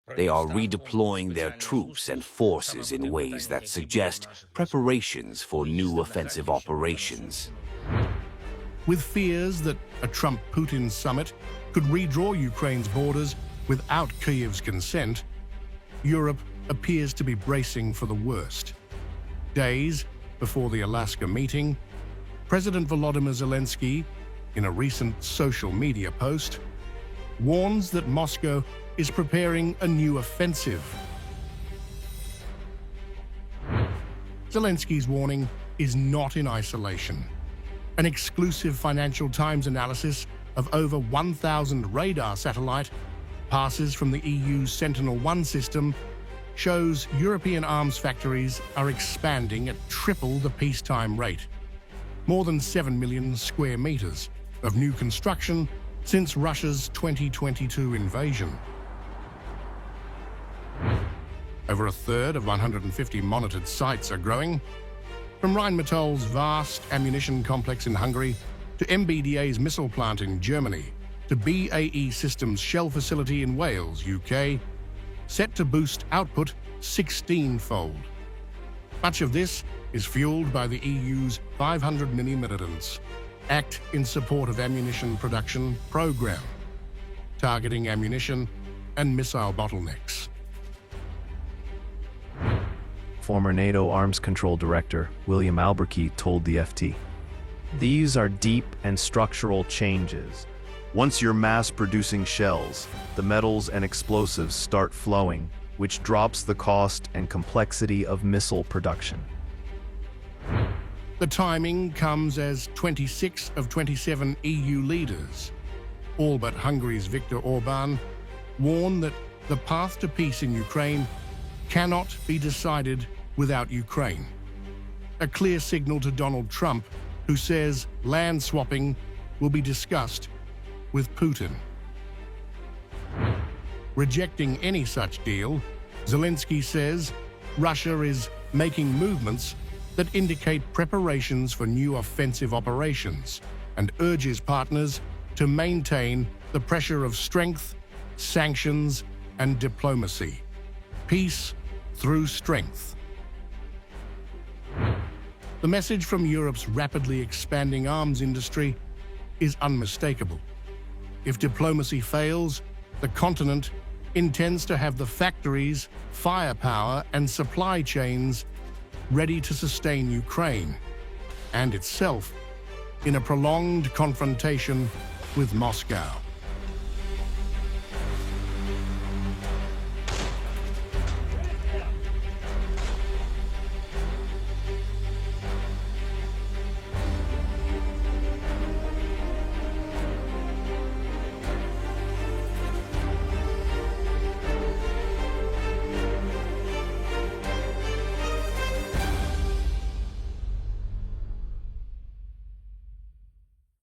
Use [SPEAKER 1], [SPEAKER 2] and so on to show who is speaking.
[SPEAKER 1] They are redeploying their troops and forces in ways that suggest preparations for new offensive operations.
[SPEAKER 2] With fears that a Trump-Putin summit could redraw Ukraine's borders without Kyiv's consent, Europe appears to be bracing for the worst. Days before the Alaska meeting, President Volodymyr Zelensky, in a recent social media post, warns that Moscow is preparing a new offensive. Zelensky's warning is not in isolation. An exclusive Financial Times analysis of over 1,000 radar satellite passes from the EU's Sentinel-1 system shows European arms factories are expanding at triple the peacetime rate. More than 7 million square meters of new construction since Russia's 2022 invasion. Over a third of 150 monitored sites are growing, from Rheinmetall's vast ammunition complex in Hungary to MBDA's missile plant in Germany to BAE Systems' shell facility in Wales, UK, set to boost output 16-fold. Much of this is fueled by the EU's 500mm Act in Support of Ammunition Production program, targeting ammunition and missile bottlenecks.
[SPEAKER 3] Former NATO Arms Control Director William Alberkey told the FT, "These are deep and structural changes. Once you're mass-producing shells, the metals and explosives start flowing, which drops the cost and complexity of missile production."
[SPEAKER 2] The timing comes as 26 of 27 EU leaders, all but Hungary's Viktor Orbán, warn that the path to peace in Ukraine cannot be decided without Ukraine. A clear signal to Donald Trump, who says land swapping will be discussed with Putin. Rejecting any such deal, Zelensky says Russia is making movements that indicate preparations for new offensive operations and urges partners to maintain the pressure of strength, sanctions, and diplomacy. Peace through strength. The message from Europe's rapidly expanding arms industry is unmistakable. If diplomacy fails, the continent intends to have the factories, firepower, and supply chains ready to sustain Ukraine and itself in a prolonged confrontation with Moscow.